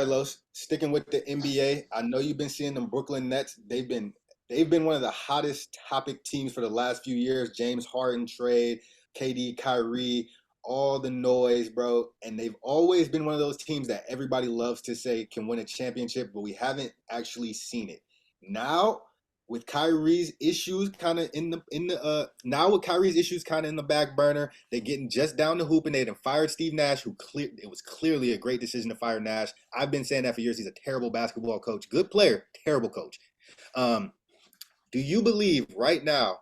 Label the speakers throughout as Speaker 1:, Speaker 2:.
Speaker 1: right, Los. Sticking with the NBA, I know you've been seeing them Brooklyn Nets. They've been one of the hottest topic teams for the last few years. James Harden trade, KD, Kyrie, all the noise, bro. And they've always been one of those teams that everybody loves to say can win a championship, but we haven't actually seen it. Now, with Kyrie's issues kind of with Kyrie's issues kind of in the back burner, they're getting just down the hoop, and they done fired Steve Nash, it was clearly a great decision to fire Nash. I've been saying that for years. He's a terrible basketball coach, good player, terrible coach. Um, do you believe right now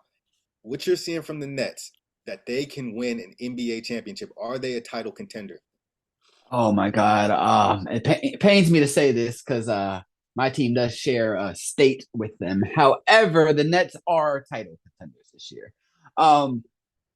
Speaker 1: what you're seeing from the Nets that they can win an NBA championship? Are they a title contender?
Speaker 2: Oh my God. It pains me to say this because my team does share a state with them. However, the Nets are title contenders this year. Um,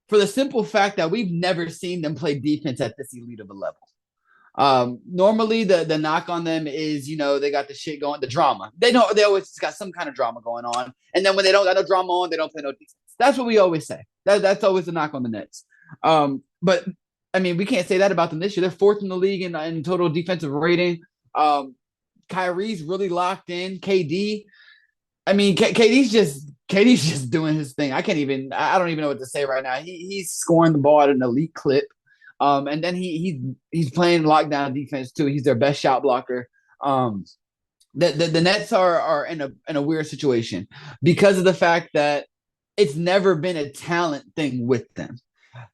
Speaker 2: for the simple fact that we've never seen them play defense at this elite of a level. Normally the knock on them is, they got the shit going, the drama. They always got some kind of drama going on. And then when they don't got no drama on, they don't play no defense. That's what we always say. That's always the knock on the Nets. But I mean, we can't say that about them this year. They're fourth in the league in total defensive rating. Kyrie's really locked in. KD, I mean, KD's just doing his thing. I don't even know what to say right now. He's scoring the ball at an elite clip. And then he's playing lockdown defense too. He's their best shot blocker. Um, the Nets are in a weird situation because of the fact that it's never been a talent thing with them.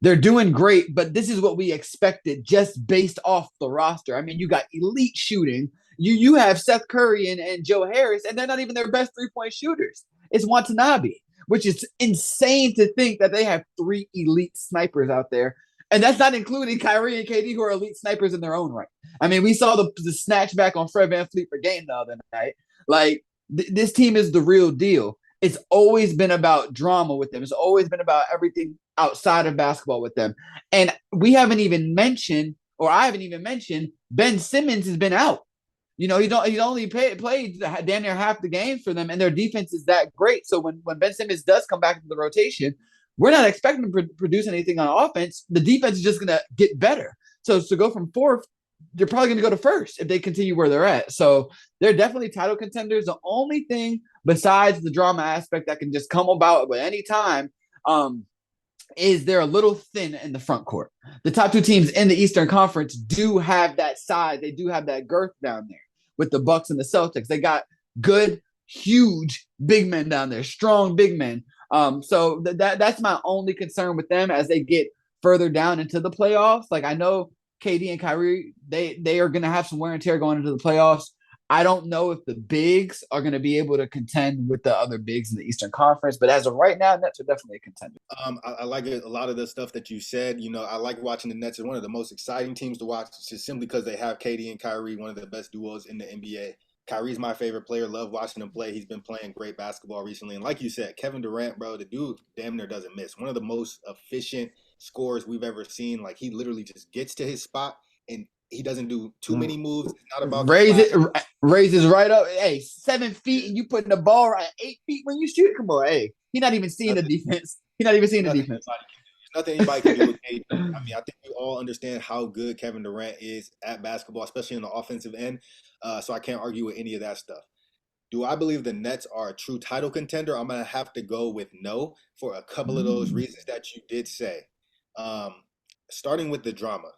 Speaker 2: They're doing great, but this is what we expected just based off the roster. I mean, you got elite shooting. You have Seth Curry and Joe Harris, and they're not even their best 3-point shooters. It's Watanabe, which is insane to think that they have three elite snipers out there. And that's not including Kyrie and KD, who are elite snipers in their own right. I mean, we saw the snatch back on Fred VanVleet for game the other night. Like, this team is the real deal. It's always been about drama with them. It's always been about everything outside of basketball with them. And we haven't even mentioned, or I haven't even mentioned, Ben Simmons has been out. He's only played damn near half the games for them, and their defense is that great. So when Ben Simmons does come back into the rotation, we're not expecting to produce anything on offense. The defense is just going to get better. So to go from fourth, they're probably going to go to first if they continue where they're at. So they're definitely title contenders. The only thing besides the drama aspect that can just come about at any time is they're a little thin in the front court. The top two teams in the Eastern Conference do have that size. They do have that girth down there with the Bucks and the Celtics. They got good, huge big men down there, strong big men. So that's my only concern with them as they get further down into the playoffs. Like, I know KD and Kyrie, they are going to have some wear and tear going into the playoffs. I don't know if the bigs are going to be able to contend with the other bigs in the Eastern Conference, but as of right now, Nets are definitely a contender.
Speaker 1: I like a lot of the stuff that you said. I like watching the Nets. They're one of the most exciting teams to watch, just simply because they have KD and Kyrie, one of the best duos in the NBA. Kyrie's my favorite player. Love watching him play. He's been playing great basketball recently. And like you said, Kevin Durant, bro, the dude damn near doesn't miss. One of the most efficient scorers we've ever seen. Like, he literally just gets to his spot and he doesn't do too many moves. It's not about the
Speaker 2: Raise
Speaker 1: flash.
Speaker 2: it, raises right up. Hey, 7 feet, and you putting the ball right at 8 feet when you shoot. Come on, hey, he's not even seeing the
Speaker 1: Nothing,
Speaker 2: defense. He's not even seeing the
Speaker 1: nothing
Speaker 2: defense.
Speaker 1: anybody can do with KD. I mean, I think we all understand how good Kevin Durant is at basketball, especially on the offensive end. So I can't argue with any of that stuff. Do I believe the Nets are a true title contender? I'm going to have to go with no for a couple of those reasons that you did say. Um, Starting with the drama.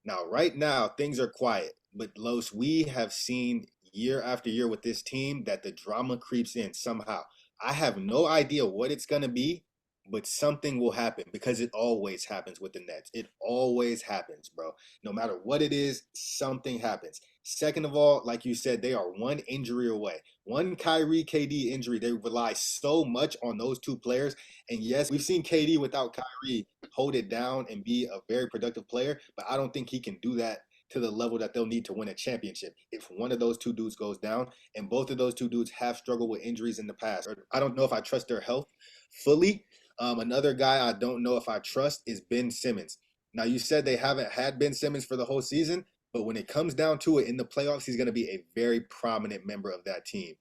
Speaker 1: Now, right now, things are quiet, but Los, we have seen year after year with this team that the drama creeps in somehow. I have no idea what it's going to be, but something will happen because it always happens with the Nets. It always happens, bro. No matter what it is, something happens. Second of all, like you said, they are one injury away. One Kyrie KD injury. They rely so much on those two players. And yes, we've seen KD without Kyrie hold it down and be a very productive player, but I don't think he can do that to the level that they'll need to win a championship if one of those two dudes goes down. And both of those two dudes have struggled with injuries in the past. I don't know if I trust their health fully. Another guy I don't know if I trust is Ben Simmons. Now, you said they haven't had Ben Simmons for the whole season, but when it comes down to it in the playoffs, he's going to be a very prominent member of that team.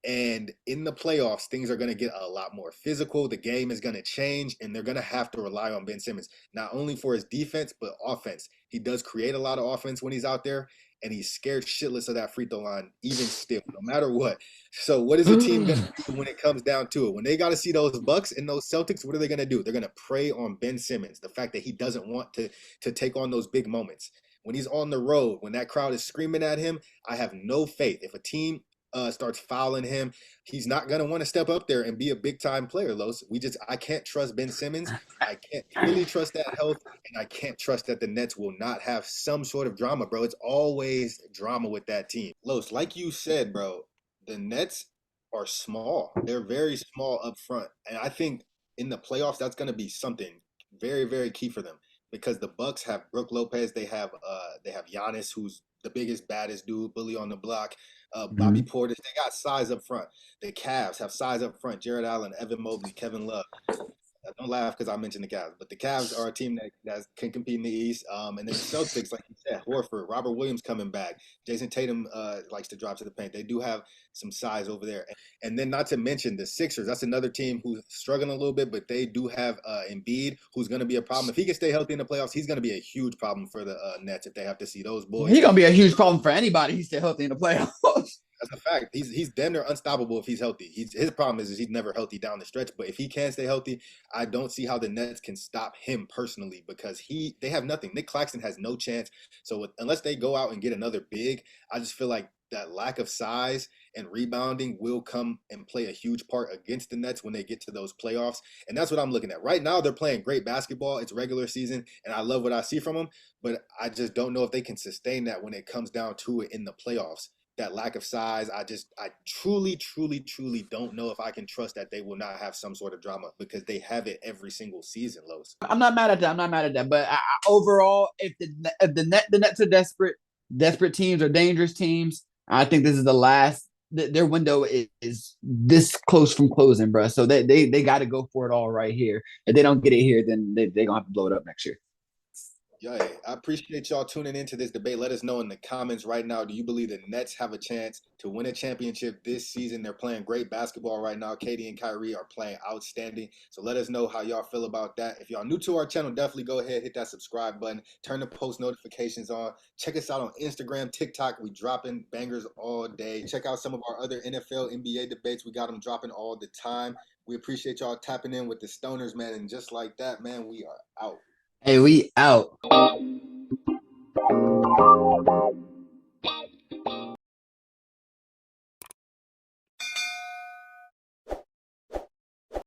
Speaker 1: And in the playoffs, things are going to get a lot more physical. The game is going to change, and they're going to have to rely on Ben Simmons, not only for his defense, but offense. He does create a lot of offense when he's out there. and he's scared shitless of that free throw line, even still, no matter what. So, what is the team gonna do when it comes down to it? When they got to see those Bucks and those Celtics, what are they gonna do? They're gonna prey on Ben Simmons, the fact that he doesn't want to take on those big moments. When he's on the road, when that crowd is screaming at him, I have no faith. If a team starts fouling him, he's not gonna want to step up there and be a big time player, Los. I can't trust Ben Simmons. I can't fully trust that health, and I can't trust that the Nets will not have some sort of drama, bro. It's always drama with that team. Los, like you said, bro, the Nets are small. They're very small up front. And I think in the playoffs, that's gonna be something very, very key for them. Because the Bucks have Brook Lopez, they have Giannis, who's the biggest, baddest dude, bully on the block. Bobby
Speaker 2: Mhm.
Speaker 1: Portis, they got size up front. The Cavs have size up front. Jared Allen, Evan Mobley, Kevin Love. Don't laugh because I mentioned the Cavs, but the Cavs are a team that can compete in the East. And then the Celtics, like you said, Horford, Robert Williams coming back. Jason Tatum likes to drop to the paint. They do have some size over there. And then not to mention the Sixers. That's another team who's struggling a little bit, but they do have Embiid, who's going to be a problem. If he can stay healthy in the playoffs, he's going to be a huge problem for the Nets if they have to see those boys.
Speaker 2: He's gonna be a huge problem for anybody. He's still healthy in the playoffs.
Speaker 1: That's a fact. He's damn near unstoppable if he's healthy. His problem is he's never healthy down the stretch. But if he can stay healthy, I don't see how the Nets can stop him personally because they have nothing. Nick Claxton has no chance. So unless they go out and get another big, I just feel like that lack of size and rebounding will come and play a huge part against the Nets when they get to those playoffs. And that's what I'm looking at. Right now, they're playing great basketball. It's regular season, and I love what I see from them. But I just don't know if they can sustain that when it comes down to it in the playoffs. That lack of size, I truly, truly, truly don't know if I can trust that they will not have some sort of drama because they have it every single season, Los.
Speaker 2: I'm not mad at that. I'm not mad at that. But overall, if the Nets are desperate teams or dangerous teams, I think this is the last. Their window is this close from closing, bro. So they got to go for it all right here. If they don't get it here, then they're gonna have to blow it up next year.
Speaker 1: Yeah, I appreciate y'all tuning into this debate. Let us know in the comments right now. Do you believe the Nets have a chance to win a championship this season? They're playing great basketball right now. Katie and Kyrie are playing outstanding. So let us know how y'all feel about that. If y'all new to our channel, definitely go ahead, hit that subscribe button, turn the post notifications on. Check us out on Instagram, TikTok. We dropping bangers all day. Check out some of our other NFL, NBA debates. We got them dropping all the time. We appreciate y'all tapping in with the Stoners, man. And just like that, man, we are out.
Speaker 2: Hey, we out.